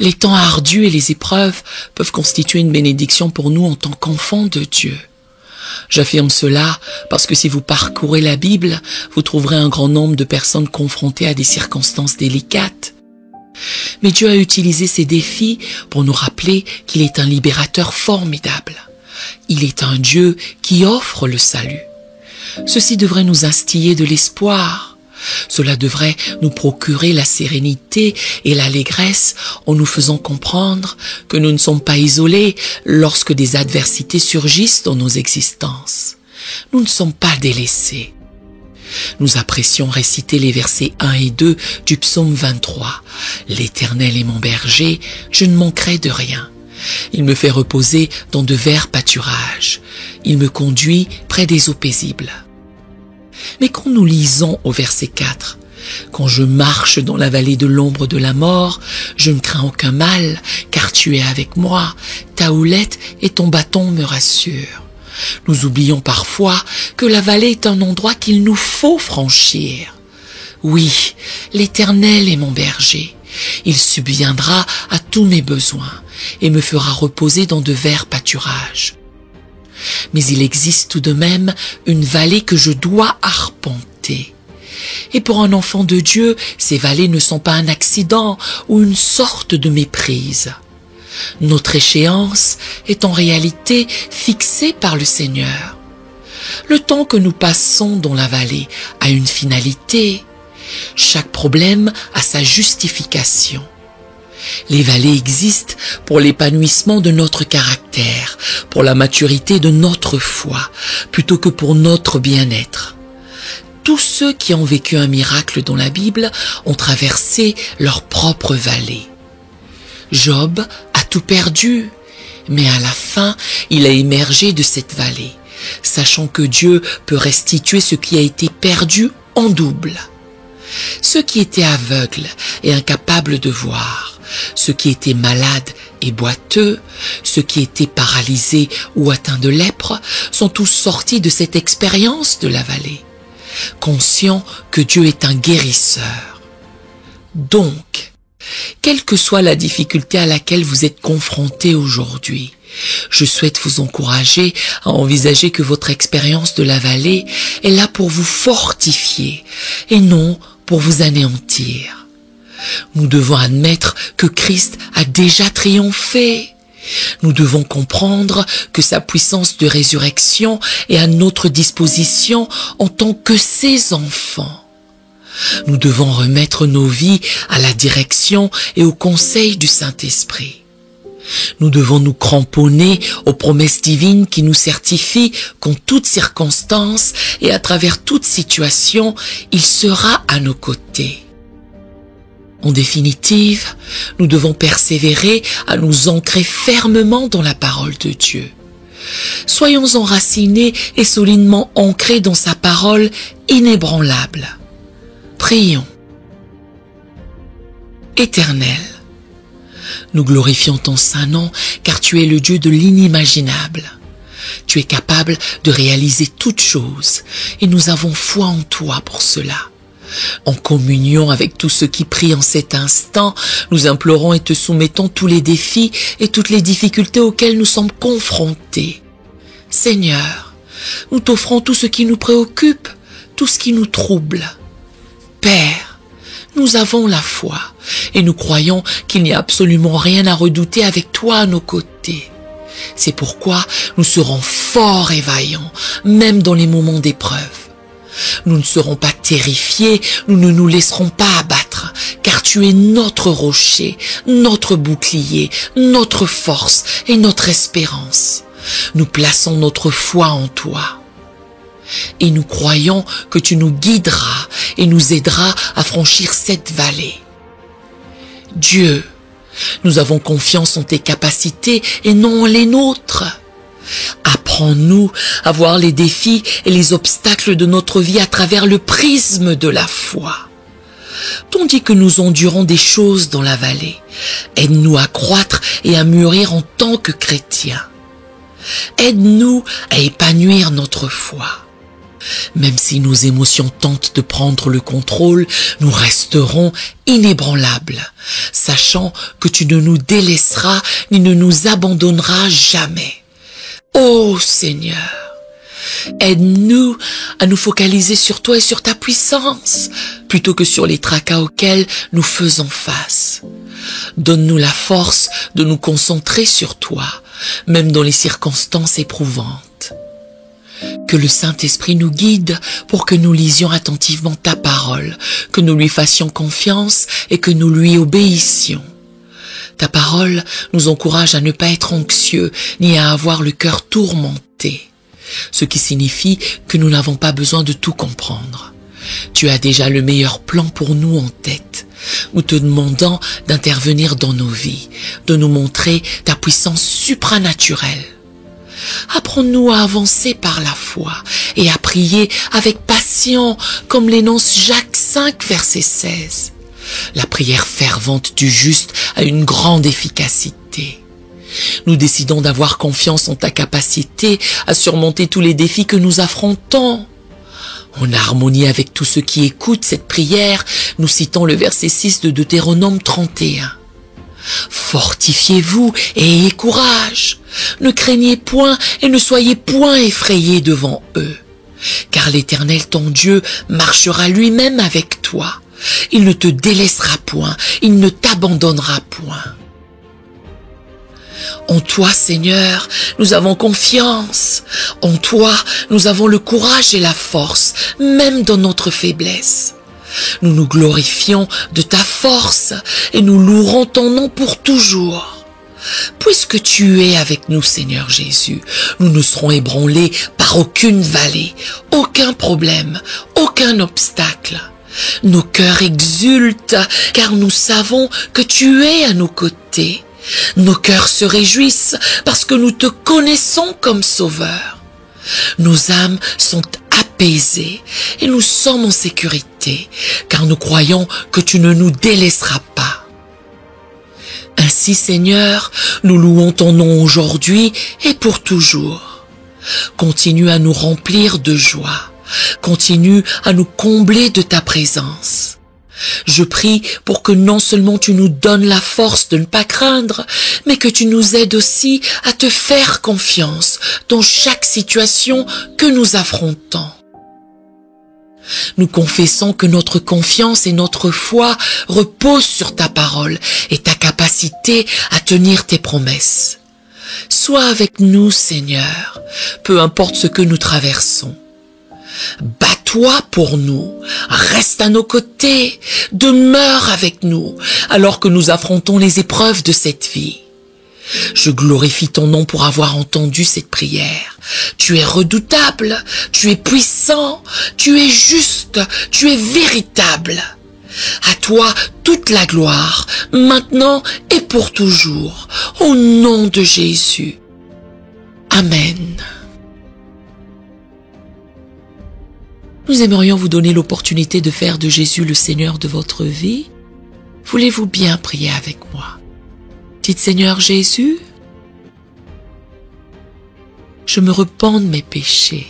Les temps ardus et les épreuves peuvent constituer une bénédiction pour nous en tant qu'enfants de Dieu. J'affirme cela parce que si vous parcourez la Bible, vous trouverez un grand nombre de personnes confrontées à des circonstances délicates. Mais Dieu a utilisé ces défis pour nous rappeler qu'il est un libérateur formidable. Il est un Dieu qui offre le salut. Ceci devrait nous instiller de l'espoir. Cela devrait nous procurer la sérénité et l'allégresse en nous faisant comprendre que nous ne sommes pas isolés lorsque des adversités surgissent dans nos existences. Nous ne sommes pas délaissés. Nous apprécions réciter les versets 1 et 2 du psaume 23. « L'Éternel est mon berger, je ne manquerai de rien. Il me fait reposer dans de verts pâturages. Il me conduit près des eaux paisibles. » Mais quand nous lisons au verset 4, « Quand je marche dans la vallée de l'ombre de la mort, je ne crains aucun mal, car tu es avec moi, ta houlette et ton bâton me rassurent. » Nous oublions parfois que la vallée est un endroit qu'il nous faut franchir. Oui, l'Éternel est mon berger. Il subviendra à tous mes besoins et me fera reposer dans de verts pâturages. Mais il existe tout de même une vallée que je dois arpenter. Et pour un enfant de Dieu, ces vallées ne sont pas un accident ou une sorte de méprise. Notre échéance est en réalité fixée par le Seigneur. Le temps que nous passons dans la vallée a une finalité. Chaque problème a sa justification. Les vallées existent pour l'épanouissement de notre caractère, pour la maturité de notre foi, plutôt que pour notre bien-être. Tous ceux qui ont vécu un miracle dans la Bible ont traversé leur propre vallée. Job a tout perdu, mais à la fin, il a émergé de cette vallée, sachant que Dieu peut restituer ce qui a été perdu en double. Ceux qui étaient aveugles et incapables de voir, ceux qui étaient malades et boiteux, ceux qui étaient paralysés ou atteints de lèpre, sont tous sortis de cette expérience de la vallée, conscients que Dieu est un guérisseur. Donc, quelle que soit la difficulté à laquelle vous êtes confrontés aujourd'hui, je souhaite vous encourager à envisager que votre expérience de la vallée est là pour vous fortifier et non pour vous anéantir. Nous devons admettre que Christ a déjà triomphé. Nous devons comprendre que sa puissance de résurrection est à notre disposition en tant que ses enfants. Nous devons remettre nos vies à la direction et au conseil du Saint-Esprit. Nous devons nous cramponner aux promesses divines qui nous certifient qu'en toutes circonstances et à travers toute situation, il sera à nos côtés. En définitive, nous devons persévérer à nous ancrer fermement dans la parole de Dieu. Soyons enracinés et solidement ancrés dans sa parole inébranlable. Prions. Éternel, nous glorifions ton saint nom car tu es le Dieu de l'inimaginable. Tu es capable de réaliser toutes choses et nous avons foi en toi pour cela. En communion avec tous ceux qui prient en cet instant, nous implorons et te soumettons tous les défis et toutes les difficultés auxquelles nous sommes confrontés. Seigneur, nous t'offrons tout ce qui nous préoccupe, tout ce qui nous trouble. Père, nous avons la foi et nous croyons qu'il n'y a absolument rien à redouter avec toi à nos côtés. C'est pourquoi nous serons forts et vaillants, même dans les moments d'épreuve. Nous ne serons pas terrifiés, nous ne nous laisserons pas abattre, car tu es notre rocher, notre bouclier, notre force et notre espérance. Nous plaçons notre foi en toi. Et nous croyons que tu nous guideras et nous aideras à franchir cette vallée. Dieu, nous avons confiance en tes capacités et non en les nôtres. Apprends-nous à voir les défis et les obstacles de notre vie à travers le prisme de la foi. Tandis que nous endurons des choses dans la vallée, aide-nous à croître et à mûrir en tant que chrétiens. Aide-nous à épanouir notre foi. Même si nos émotions tentent de prendre le contrôle, nous resterons inébranlables, sachant que tu ne nous délaisseras ni ne nous abandonneras jamais. Ô Seigneur, aide-nous à nous focaliser sur toi et sur ta puissance, plutôt que sur les tracas auxquels nous faisons face. Donne-nous la force de nous concentrer sur toi, même dans les circonstances éprouvantes. Que le Saint-Esprit nous guide pour que nous lisions attentivement ta parole, que nous lui fassions confiance et que nous lui obéissions. Ta parole nous encourage à ne pas être anxieux ni à avoir le cœur tourmenté, ce qui signifie que nous n'avons pas besoin de tout comprendre. Tu as déjà le meilleur plan pour nous en tête. Nous te demandons d'intervenir dans nos vies, de nous montrer ta puissance supranaturelle. Apprends-nous à avancer par la foi et à prier avec passion, comme l'énonce Jacques 5, verset 16. La prière fervente du juste a une grande efficacité. Nous décidons d'avoir confiance en ta capacité à surmonter tous les défis que nous affrontons. En harmonie avec tous ceux qui écoutent cette prière, nous citons le verset 6 de Deutéronome 31. Fortifiez-vous et ayez courage. Ne craignez point et ne soyez point effrayés devant eux. Car l'Éternel ton Dieu marchera lui-même avec toi. Il ne te délaissera point, il ne t'abandonnera point. En toi, Seigneur, nous avons confiance. En toi, nous avons le courage et la force, même dans notre faiblesse. Nous nous glorifions de ta force et nous louerons ton nom pour toujours. Puisque tu es avec nous, Seigneur Jésus, nous ne serons ébranlés par aucune vallée, aucun problème, aucun obstacle. Nos cœurs exultent car nous savons que tu es à nos côtés. Nos cœurs se réjouissent parce que nous te connaissons comme Sauveur. Nos âmes sont apaisées et nous sommes en sécurité, car nous croyons que tu ne nous délaisseras pas. Ainsi, Seigneur, nous louons ton nom aujourd'hui et pour toujours. Continue à nous remplir de joie. Continue à nous combler de ta présence. Je prie pour que non seulement tu nous donnes la force de ne pas craindre, mais que tu nous aides aussi à te faire confiance dans chaque situation que nous affrontons. Nous confessons que notre confiance et notre foi reposent sur ta parole et ta capacité à tenir tes promesses. Sois avec nous, Seigneur, peu importe ce que nous traversons. Bats-toi pour nous, reste à nos côtés, demeure avec nous, alors que nous affrontons les épreuves de cette vie. Je glorifie ton nom pour avoir entendu cette prière. Tu es redoutable, tu es puissant, tu es juste, tu es véritable. À toi toute la gloire, maintenant et pour toujours, au nom de Jésus. Amen. Nous aimerions vous donner l'opportunité de faire de Jésus le Seigneur de votre vie. Voulez-vous bien prier avec moi? Dites: Seigneur Jésus, je me repens de mes péchés.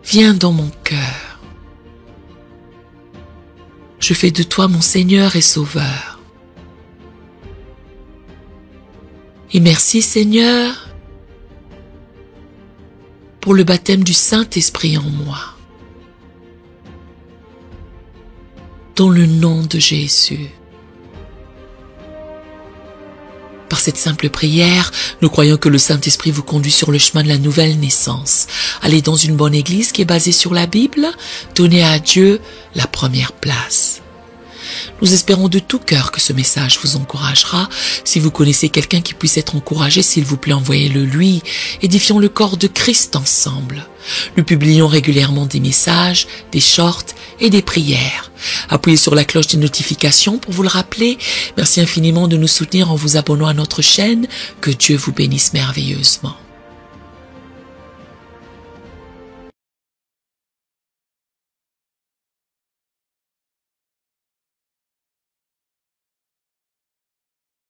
Viens dans mon cœur. Je fais de toi mon Seigneur et Sauveur. Et merci, Seigneur, pour le baptême du Saint-Esprit en moi. Dans le nom de Jésus. Par cette simple prière, nous croyons que le Saint-Esprit vous conduit sur le chemin de la nouvelle naissance. Allez dans une bonne église qui est basée sur la Bible, donnez à Dieu la première place. Nous espérons de tout cœur que ce message vous encouragera. Si vous connaissez quelqu'un qui puisse être encouragé, s'il vous plaît, envoyez-le lui. Édifions le corps de Christ ensemble. Nous publions régulièrement des messages, des shorts et des prières. Appuyez sur la cloche des notifications pour vous le rappeler. Merci infiniment de nous soutenir en vous abonnant à notre chaîne. Que Dieu vous bénisse merveilleusement.